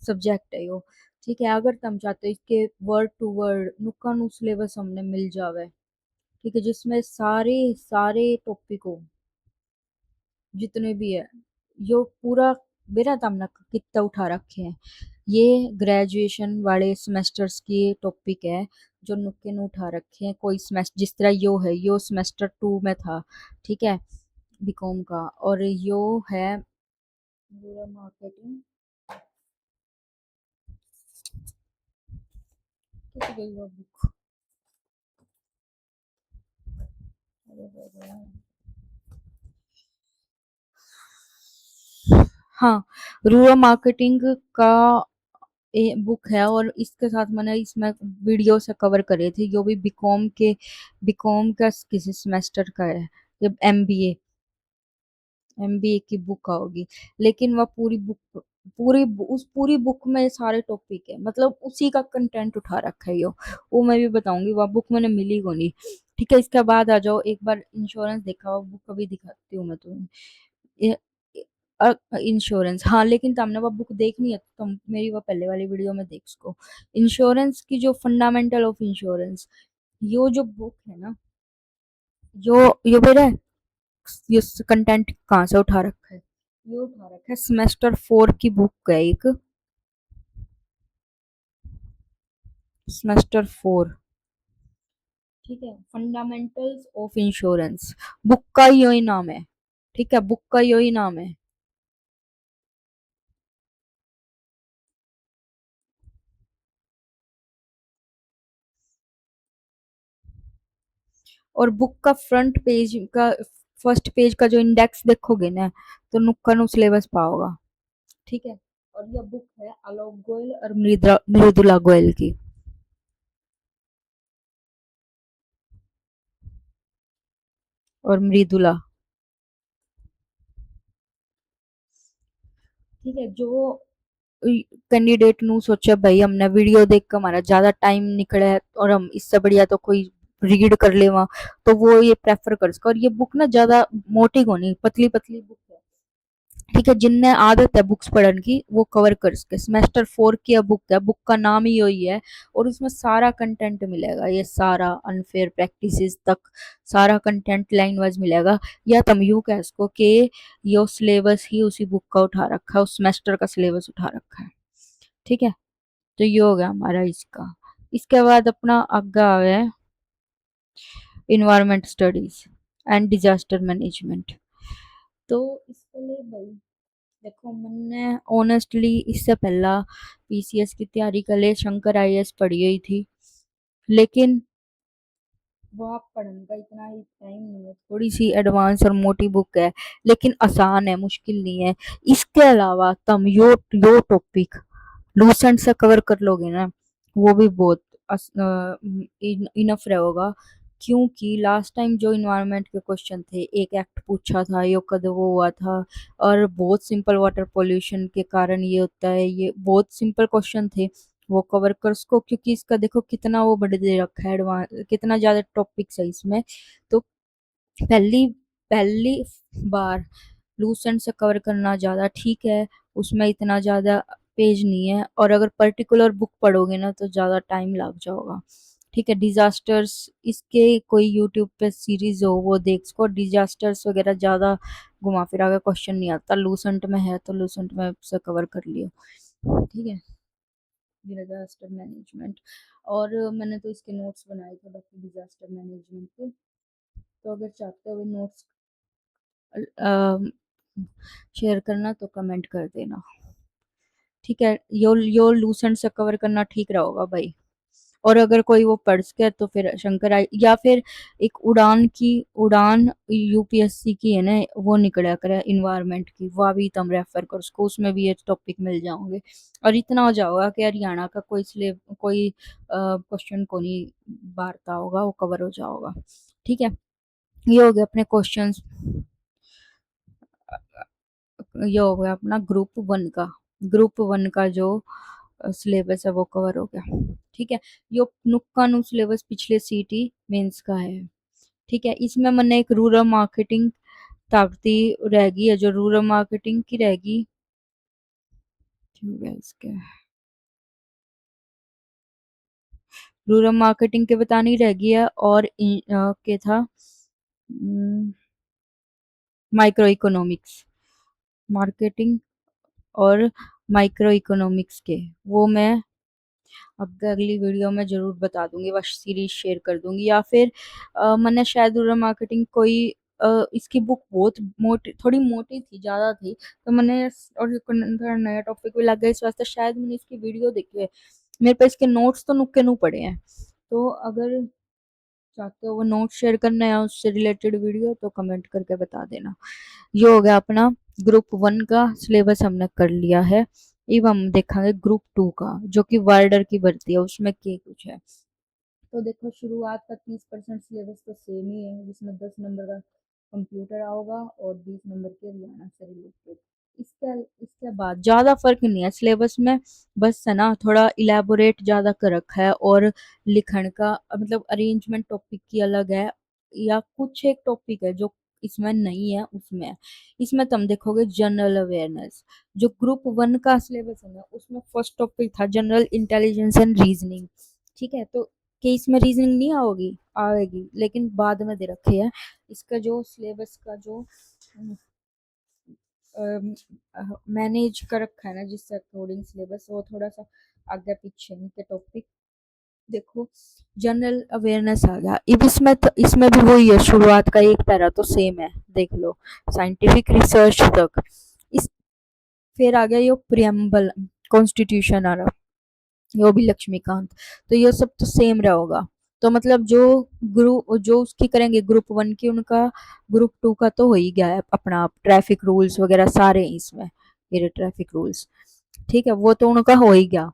सब्जेक्ट है यो, ठीक है? अगर तुम चाहते हो इसके वर्ड टू वर्ड नुक्का नु सिलेबस हमने मिल जावे, ठीक है, जिसमें सारे सारे टॉपिक हो जितने भी है, यो पूरा मेरा तमना कितना उठा रखे हैं। ये ग्रेजुएशन वाले सेमेस्टर्स की टॉपिक है जो नुक्के ने उठा रखे हैं, कोई सेमेस्टर जिस तरह यो है, यो सेमेस्टर 2 में था, ठीक है, बीकॉम का। और यो है रूरल मार्केटिंग, किस गई वो बुक, अरे बाबा। हाँ, रूरल मार्केटिंग का बुक है और इसके साथ मैंने इसमें वीडियो से कवर करे थे जो भी बीकॉम का किसी सेमेस्टर का है, जब एमबीए एमबीए की बुक होगी, लेकिन वह पूरी बुक उस पूरी बुक में सारे टॉपिक है, मतलब उसी का कंटेंट उठा रखा है यो। वो मैं भी बताऊंगी, वह बुक मैंने मिली को नहीं। ठीक है, इसके बाद आ जाओ, एक बार इंश्योरेंस देखा हो, बुक अभी दिखाती हूँ मैं तुम्हें। ये इंश्योरेंस, हाँ, लेकिन तुमने वो बुक देखनी है तो तुम मेरी वो पहले वाली वीडियो में देख उसको। इंश्योरेंस की जो फंडामेंटल ऑफ इंश्योरेंस, यो जो बुक है ना, यो मेरा ये कंटेंट कहाँ से उठा रखा है, ये उठा रखा है सेमेस्टर 4 की बुक है एक, सेमेस्टर 4। ठीक है, फंडामेंटल्स ऑफ इंश्योरेंस, बुक का यही नाम है। ठीक है, बुक का यही नाम है। और बुक का फ्रंट पेज का, फर्स्ट पेज का जो इंडेक्स देखोगे ना, तो नुक्का नु सिलेबस पाओगा। ठीक है, और यह बुक है आलोक गोयल और मृदुला गोयल की। और मृदुला, ठीक है, जो कैंडिडेट नु सोचे भाई हमने वीडियो देख के हमारा ज्यादा टाइम निकले है और हम इससे बढ़िया तो कोई रीड कर ले वहाँ, तो वो ये प्रेफर कर सके। और ये बुक ना ज्यादा मोटी को नहीं, पतली पतली बुक है। ठीक है, जिनने आदत है बुक्स पढ़ने की वो कवर कर सके। सेमेस्टर 4 की बुक है, बुक का नाम ही यही है। और उसमें सारा कंटेंट मिलेगा, ये सारा अनफेयर प्रैक्टिसेस तक सारा कंटेंट लाइन वाइज मिलेगा। या तुम यूं कह सको कि ये सिलेबस ही उसी बुक का उठा रखा है, उस सेमेस्टर का सिलेबस उठा रखा है। ठीक है, तो ये हो गया हमारा इसका। इसके बाद अपना आगे आवे environment studies and disaster management. तो इसके लिए भाई देखो, मैंने ऑनेस्टली इससे पहला पीसीएस की तैयारी के लिए शंकर आईएएस पढ़ी हुई थी, लेकिन वो आप पढ़ने का इतना ही टाइम नहीं है, थोड़ी सी एडवांस और मोटी बुक है, लेकिन आसान है, मुश्किल नहीं है। इसके अलावा तुम यो टॉपिक लूसेंट से कवर कर लोगे ना, वो भी बहुत इनफ रहेगा। क्योंकि लास्ट टाइम जो इन्वायरमेंट के क्वेश्चन थे, एक एक्ट पूछा था, यो कद वो हुआ था, और बहुत सिंपल वाटर पोल्यूशन के कारण ये होता है, ये बहुत सिंपल क्वेश्चन थे। वो कवर कर उसको, क्योंकि इसका देखो कितना वो बढ़ दे रखा है एडवांस, कितना ज्यादा टॉपिक्स है इसमें। तो पहली पहली बार लूसेंट से कवर करना ज़्यादा ठीक है, उसमें इतना ज़्यादा पेज नहीं है, और अगर पर्टिकुलर बुक पढ़ोगे ना तो ज़्यादा टाइम लग जाएगा। ठीक है, डिजास्टर्स, इसके कोई यूट्यूब पे सीरीज हो वो देख सको। डिजास्टर्स वगैरह ज़्यादा घुमा फिरा के क्वेश्चन नहीं आता, लूसेंट में है तो लूसेंट में से कवर कर लियो। ठीक है, डिजास्टर मैनेजमेंट। और मैंने तो इसके नोट्स बनाए थे बाकी डिजास्टर मैनेजमेंट के, तो अगर चाहते हो नोट्स शेयर करना तो कमेंट कर देना। ठीक है, यो लूसेंट से कवर करना ठीक रहेगा भाई। और अगर कोई वो पढ़ सके तो फिर शंकर आई, या फिर एक उड़ान यूपीएससी की है ना, वो निकला करे इन्वायरमेंट की, वह भी तुम रेफर कर उसको, उसमें भी ये टॉपिक मिल जाओगे। और इतना हो जाओगा कि हरियाणा का कोई क्वेश्चन को नहीं बारता होगा, वो कवर हो जाओगा। ठीक है, ये हो गया अपने क्वेश्चंस, ये हो गया अपना ग्रुप 1 का जो सिलेबस है वो कवर हो गया। ठीक है, यो नुक्का नु सिलेबस पिछले सीटी मेंस का है। ठीक है, इसमें मैंने एक रूरल मार्केटिंग ताकती रहेगी, है जो रूरल मार्केटिंग की रहेगी। ठीक है, इसके रूरल मार्केटिंग के बतानी रहेगी है, और के था माइक्रो इकोनॉमिक्स, मार्केटिंग और माइक्रो इकोनॉमिक्स के, वो मैं अब अगली वीडियो में ज़रूर बता दूंगी, बस सीरीज शेयर कर दूंगी। या फिर मैंने शायद रूरल मार्केटिंग कोई इसकी बुक बहुत मोटी, थोड़ी मोटी थी, ज़्यादा थी, तो मैंने और थोड़ा नया टॉपिक भी लग गया इस वास्ते शायद मैंने इसकी वीडियो देखी है। मेरे पे इसके नोट्स तो नुक्के नु पड़े हैं, तो अगर चाहते हो वो नोट शेयर करना है उससे रिलेटेड वीडियो तो कमेंट करके बता देना। ये हो गया अपना ग्रुप 1 का सिलेबस हमने कर लिया है। अब हम देखेंगे ग्रुप 2 का, जो कि वार्डर की भर्ती है, उसमें क्या कुछ है। तो देखो, शुरुआत का 30% सिलेबस तो सेम ही है, जिसमें 10 नंबर का कंप्यूटर आओगा और 20 नंबर के हरियाणा से रिलेटेड। इसके इसके बाद ज़्यादा फ़र्क नहीं है सिलेबस में, बस है ना थोड़ा इलैबोरेट ज़्यादा कर रखा है, और लिखण का मतलब अरेंजमेंट टॉपिक की अलग है, या कुछ एक टॉपिक है जो इसमें नहीं है उसमें है। इसमें तुम देखोगे जनरल अवेयरनेस, जो ग्रुप 1 का सिलेबस है ना उसमें फर्स्ट टॉपिक था जनरल इंटेलिजेंस एंड रीजनिंग। ठीक है, तो कि इसमें रीजनिंग नहीं आओगी, आएगी लेकिन बाद में दे रखी है। इसका जो सिलेबस का जो मैनेज कर रखा है ना जिससे अकॉर्डिंग सिलेबस, वो थोड़ा सा आगे पीछे इनके टॉपिक देखो। जनरल अवेयरनेस आ गया, अब इसमें तो इसमें भी वही है, शुरुआत का एक पैरा तो सेम है, देख लो साइंटिफिक रिसर्च तक। इस फिर आ गया ये प्रियम्बल, कॉन्स्टिट्यूशन आ रहा, यो भी लक्ष्मीकांत। तो ये सब तो सेम रहेगा। तो मतलब जो ग्रुप जो उसकी करेंगे ग्रुप 1 की, उनका ग्रुप 2 का तो हो ही गया है अपना, ट्रैफिक रूल्स वगैरह सारे हैं इसमें, ये ट्रैफिक रूल्स। ठीक है, वो तो उनका हो ही गया।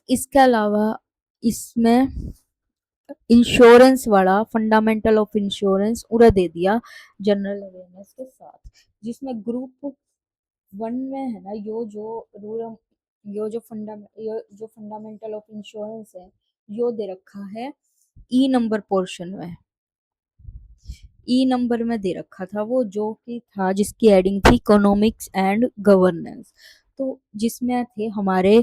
इसके अलावा इसमें इंश्योरेंस वाला फंडामेंटल ऑफ इंश्योरेंस पूरा दे दिया जनरल अवेयरनेस के साथ, जिसमें ग्रुप 1 में है ना यो जो फंडामेंटल ऑफ इंश्योरेंस है, यो दे रखा है ई नंबर पोर्शन में। ई नंबर में दे रखा था वो, जो कि था जिसकी हेडिंग थी इकोनॉमिक्स एंड गवर्नेंस। तो जिसमें थे हमारे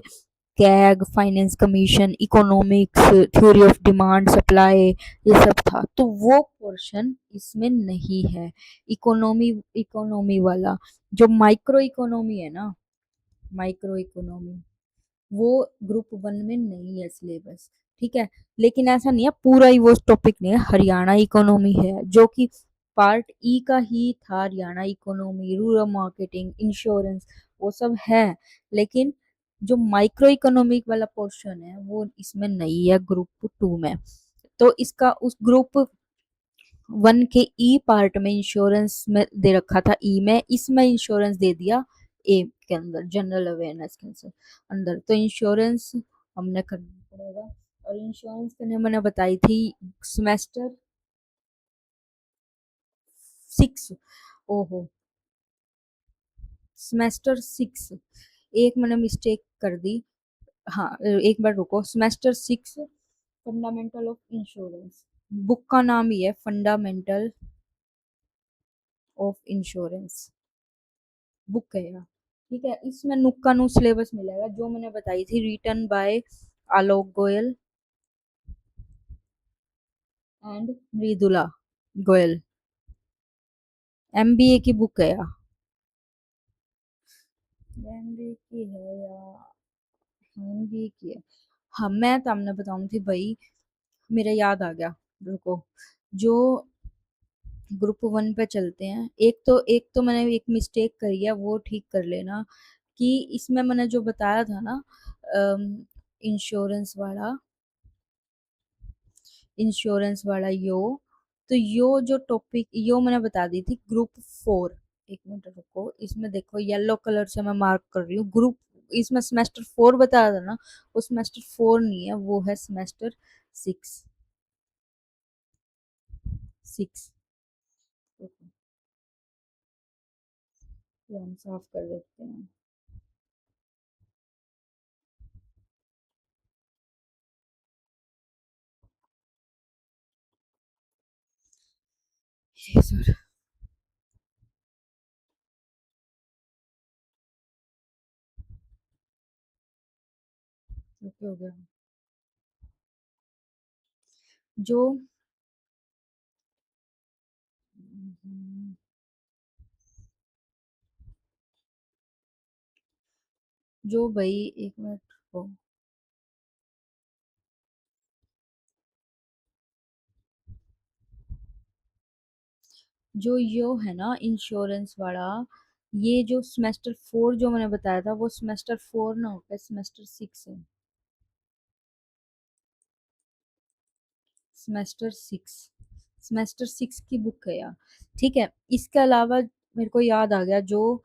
CAG, finance commission, economics, theory of demand supply, ये सब था। तो वो पोर्शन इसमें नहीं है, इकोनॉमी इकोनॉमी वाला। जो माइक्रो इकोनॉमी है ना, माइक्रो इकोनॉमी वो ग्रुप 1 में नहीं है सिलेबस। ठीक है, लेकिन ऐसा नहीं है पूरा ही वो टॉपिक नहीं है, हरियाणा इकोनॉमी है जो कि पार्ट ई का ही था, Haryana economy, rural marketing, insurance, वो सब है। लेकिन जो माइक्रो इकोनॉमिक वाला पोर्शन है वो इसमें नहीं है ग्रुप 2 में। तो इसका उस ग्रुप 1 के ई पार्ट में इंश्योरेंस में दे रखा था, ई में, इसमें इंश्योरेंस दे दिया ए के अंदर, जनरल अवेयरनेस के अंदर। तो इंश्योरेंस हमने करना पड़ेगा। और इंश्योरेंस करने मैंने बताई थी सेमेस्टर 6, ओहो सेमेस्टर 6, एक मैंने मिस्टेक कर दी। हाँ, एक बार रुको, semester 6 fundamental of insurance, book का नाम ही है फंडामेंटल ऑफ इंश्योरेंस, बुक है यार। ठीक है, इसमें नुक्का नु सिलेबस मिलेगा जो मैंने बताई थी, written by Alok Goyal and Mridula Goyal, MBA की बुक है यार, एमबीए की है यार, एमबीए की है। हाँ, मैं तो हमने बताऊँ थी भाई, मेरा याद आ गया, रुको। जो ग्रुप 1 पे चलते हैं, एक तो मैंने एक मिस्टेक करी है, वो ठीक कर लेना। कि इसमें मैंने जो बताया था ना इंश्योरेंस वाला, इंश्योरेंस वाला यो, तो यो जो टॉपिक यो मैंने बता दी थी ग्रुप 4। एक मिनट रुको, इसमें देखो येलो कलर से मैं मार्क कर रही हूँ ग्रुप, इसमें सेमेस्टर 4 बताया था ना, वो सेमेस्टर 4 नहीं है, वो है सेमेस्टर 6। 6 तो हम साफ कर देते हैं। ये सर, ओके हो गया। जो जो भाई, एक मिनट रुको। जो यो है ना इंश्योरेंस वाला, ये जो सेमेस्टर 4 जो मैंने बताया था, वो सेमेस्टर 4 ना होकर सेमेस्टर 6 है, सेमेस्टर 6, सेमेस्टर 6 की बुक है यार। ठीक है, इसके अलावा मेरे को याद आ गया, जो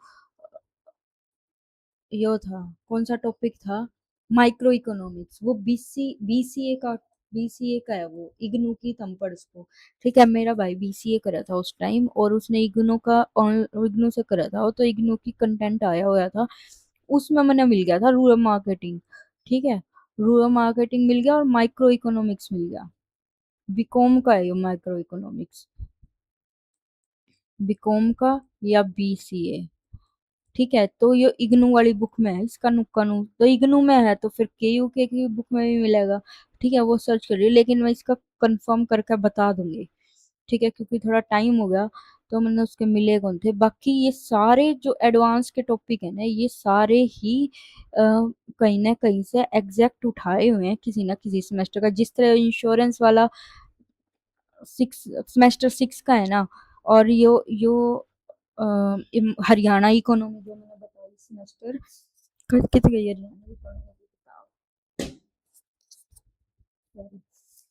यो था, कौन सा टॉपिक था, माइक्रो इकोनॉमिक्स, वो बीसीए का बीसीए का है वो, इग्नू की तुम पढ़ उसको। ठीक है, मेरा भाई बीसीए करा था उस टाइम, और उसने इग्नू का इग्नू से करा था, तो इग्नू की कंटेंट आया हुआ था, उसमें मैंने मिल गया था रूरल मार्केटिंग। ठीक है, रूरल मार्केटिंग मिल गया और माइक्रो इकोनॉमिक्स मिल गया। बीकॉम का है ये माइक्रो इकोनॉमिक्स, बीकॉम का या बीसीए। ठीक है, तो ये इग्नू वाली बुक में है, इसका नुक्का नू तो इग्नू में है, तो फिर केयू के की बुक में भी मिलेगा। ठीक है, वो सर्च करिए, लेकिन मैं इसका कंफर्म करके बता दूंगी। ठीक है, क्योंकि थोड़ा टाइम हो गया, तो मैंने उसके मिले कौन थे। बाकी ये सारे जो एडवांस के टॉपिक है ना, ये सारे ही कहीं ना कहीं से एग्जैक्ट उठाए हुए हैं किसी ना किसी सेमेस्टर का। जिस तरह इंश्योरेंस वाला सिक्स सेमेस्टर सिक्स का है ना, और यो हरियाणा इकोनॉमी जो मैंने बताया सेमेस्टर कितने गई Haryana economy,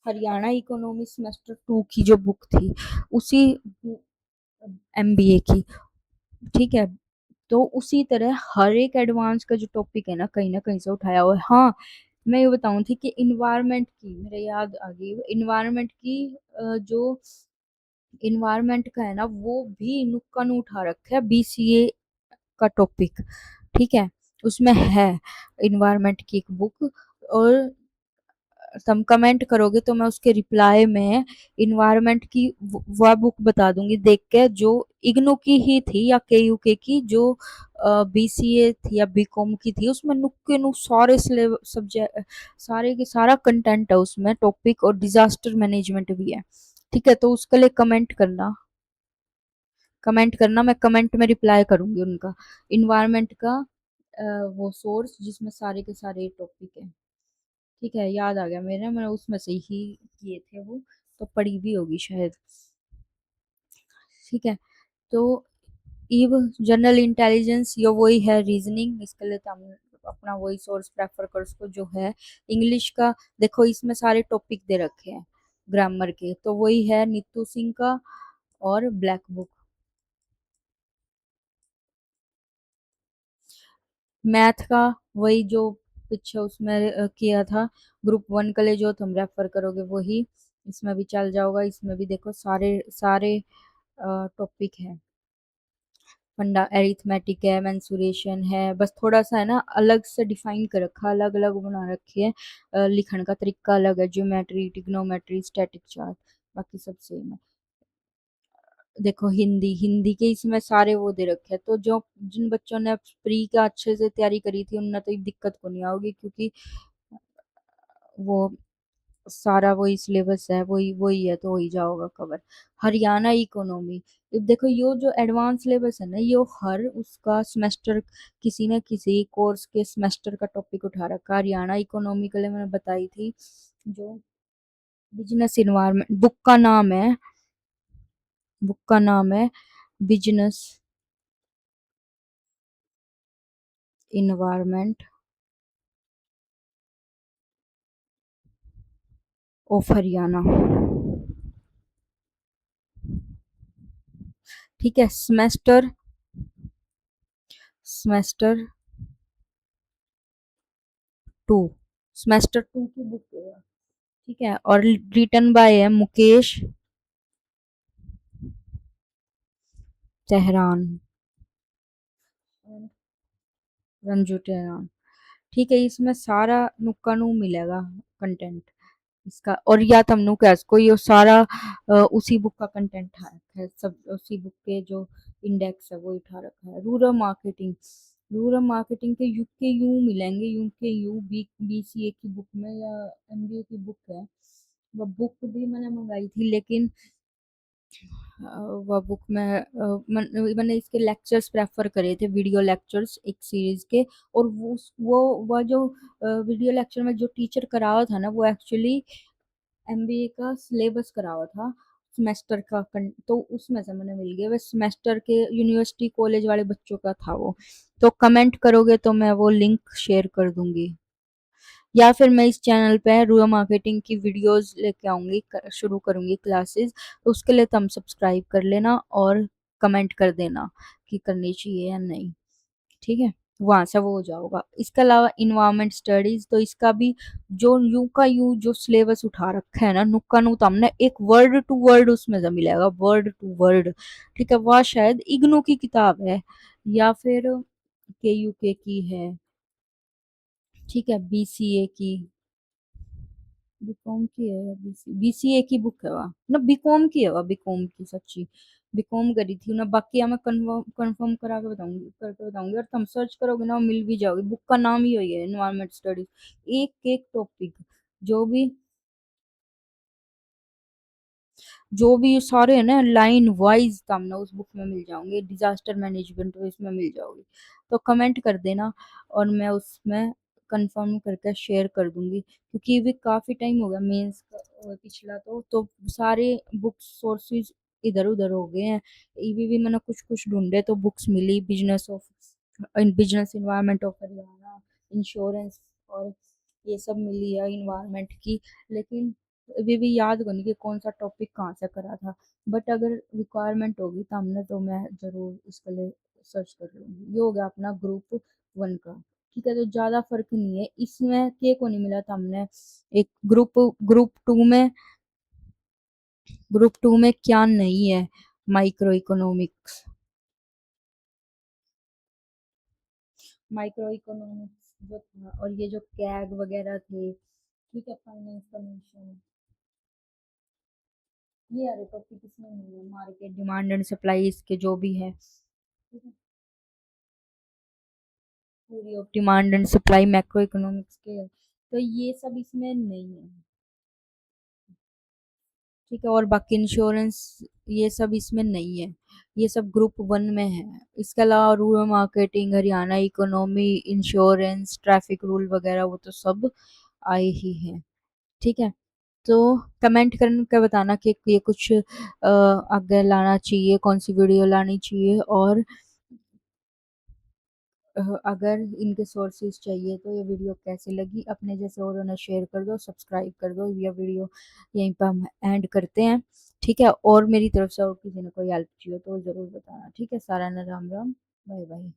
Haryana economy semester two की जो बुक थी, उसी एमबीए की। ठीक है, तो उसी तरह हर एक एडवांस का जो टॉपिक है ना कहीं से उठाया हुआ है। हाँ, मैं ये बताऊं थी कि इन्वायरमेंट की, मेरे याद आ गई, इन्वायरमेंट की जो इन्वायरमेंट का है ना, वो भी नुक्कड़ उठा रखा है बीसीए का टॉपिक। ठीक है, उसमें है इन्वायरमेंट की एक बुक, और तुम कमेंट करोगे तो मैं उसके रिप्लाई में इन्वायरमेंट की वह बुक बता दूंगी देख के, जो इग्नू की ही थी या केयूके की, जो बीसीए थी या बीकॉम की थी। उसमें नुक्के नुक सारे सब्जेक्ट, सारे के सारा कंटेंट है उसमें, टॉपिक और डिजास्टर मैनेजमेंट भी है। ठीक है, तो उसके लिए कमेंट करना, कमेंट करना, मैं कमेंट में रिप्लाई करूंगी उनका, इन्वायरमेंट का वो सोर्स जिसमें सारे के सारे टॉपिक है। ठीक है, याद आ गया मेरे, मैंने उसमें से ही किए थे वो, तो पढ़ी भी होगी शायद। ठीक है, तो इव जनरल इंटेलिजेंस ये वही है, रीजनिंग, इसके लिए तो हम अपना वही सोर्स प्रेफर कर उसको जो है इंग्लिश का। देखो इसमें सारे टॉपिक दे रखे हैं ग्रामर के, तो वही है नीतू सिंह का और ब्लैक बुक। मैथ का वही जो पीछे उसमें किया था, ग्रुप वन के लिए जो तुम रेफर करोगे वही इसमें भी चल जाओगा। इसमें भी देखो सारे सारे टॉपिक है, फंडा एरिथमेटिक है, मेंसुरेशन है, बस थोड़ा सा है ना अलग से डिफाइन कर रखा, अलग अलग बना रखी है, लिखने का तरीका अलग है, ज्योमेट्री, ट्रिग्नोमेट्री, स्टैटिक चार्ट, बाकी सब सेम है। देखो हिंदी, हिंदी के इसमें सारे वो दे रखे हैं, तो जो जिन बच्चों ने प्री का अच्छे से तैयारी करी थी उनने तो दिक्कत को नहीं आओगी, क्योंकि वो सारा वही सिलेबस है, वही वही है, तो हो ही जाओगा कवर। हरियाणा इकोनॉमी, अब देखो यो जो एडवांस सिलेबस है ना, यो हर उसका सेमेस्टर किसी न किसी कोर्स के सेमेस्टर का टॉपिक उठा रखा। हरियाणा इकोनॉमी के लिए मैंने बताई थी, जो बिजनेस इन्वायरमेंट बुक का नाम है बिजनेस इन्वायरमेंट ऑफ हरियाणा। ठीक है, सेमेस्टर टू, सेमेस्टर टू की बुक है। ठीक है, और रिटन बाय है मुकेश तेहरान, रंजू तेहरान। ठीक है, इसमें सारा नुक्का नू मिलेगा कंटेंट इसका, और या तमनु कैस को ये सारा उसी बुक का कंटेंट है, सब उसी बुक के जो इंडेक्स है वो उठा रखा है। रूरल मार्केटिंग, रूरल मार्केटिंग के यू के यू मिलेंगे, यू के यू बीसीए की बुक में या एमबीए की बुक है। वो बुक भी मैंने मंगाई थी, लेकिन वह बुक में मैंने इसके लेक्चर्स प्रेफर करे थे, वीडियो लेक्चर्स एक सीरीज के, और वो वह जो वीडियो लेक्चर में जो टीचर करा हुआ था ना, वो एक्चुअली एमबीए का सिलेबस करा हुआ था सेमेस्टर का तो उसमें से मैंने मिल गया, वह सेमेस्टर के यूनिवर्सिटी कॉलेज वाले बच्चों का था वो। तो कमेंट करोगे तो मैं वो लिंक शेयर कर दूंगी, या फिर मैं इस चैनल पे रूरल मार्केटिंग की वीडियोस लेके आऊंगी, शुरू करूंगी क्लासेस, तो उसके लिए तुम सब्सक्राइब कर लेना और कमेंट कर देना कि करनी चाहिए या नहीं। ठीक है, वहाँ से वो हो जाओगा। इसके अलावा इन्वायरमेंट स्टडीज, तो इसका भी जो यूं का यूं जो सिलेबस उठा रखा है ना नुक्का नु, तो हमने एक वर्ड टू वर्ड उसमें से मिलेगा, वर्ड टू वर्ड। ठीक है, वह शायद इग्नू की किताब है या फिर के यू के की है। ठीक है, बीसीए की, बीकॉम की है या बीसीए की बुक है वह ना, बीकॉम की है वह, बीकॉम की सच्ची, बीकॉम करी थी ना। बाकी मैं कंफर्म कंफर्म करा के बताऊंगी, करके बताऊंगी, और तुम सर्च करोगे ना वो मिल भी जाओगी। बुक का नाम ही वही है, एनवायरमेंट स्टडीज। एक एक टॉपिक, जो भी जो भी ये सारे है ना लाइन वाइज सामने उस बुक में मिल जाओगे। डिजास्टर मैनेजमेंट तो इसमें मिल जाओगी। तो कमेंट कर देना और मैं उसमें कंफर्म करके शेयर कर दूंगी, क्योंकि भी काफी टाइम हो गया मेंस का और पिछला तो सारे बुक सोर्सेज इधर उधर हो गए हैं। ईवी भी मैंने कुछ कुछ ढूंढे तो बुक्स मिली, business environment of Haryana, insurance, और ये सब मिली है इन्वायरमेंट की। लेकिन अभी भी याद करनी कि कौन सा टॉपिक कहाँ से करा था। बट अगर रिक्वायरमेंट होगी तो हमने, तो मैं जरूर इसके लिए सर्च कर लूंगी। ये हो गया अपना ग्रुप वन का। ठीक है, तो ज्यादा फर्क नहीं है इसमें, के को नहीं मिला था हमने। एक ग्रुप टू में, ग्रुप टू में क्या नहीं है, माइक्रो इकोनॉमिक्स, माइक्रो इकोनॉमिक्स जो था, और ये जो कैग वगैरह थे। ठीक है, फाइनेंस कमीशन, ये सारे टॉपिक इसमें नहीं है। मार्केट डिमांड एंड सप्लाई इसके जो भी है, ठीक है, theory of demand and supply macro economics के, तो ये सब इसमें नहीं है। ठीक है, और बाकी इंश्योरेंस ये सब इसमें नहीं है, ये सब ग्रुप वन में है। इसके अलावा rural marketing, Haryana economy, insurance, traffic rule वगैरह वो तो सब आए ही हैं। ठीक है, तो कमेंट करके बताना कि ये कुछ आगे लाना चाहिए, कौन सी वीडियो लानी चाहिए, और अगर इनके सोर्सेज चाहिए तो ये वीडियो कैसी लगी अपने जैसे और उन्हें शेयर कर दो, सब्सक्राइब कर दो। ये वीडियो यहीं पर हम एंड करते हैं। ठीक है, और मेरी तरफ से और किसी ने कोई हेल्प चाहिए तो ज़रूर बताना। ठीक है, सारा ने राम राम, बाय बाय।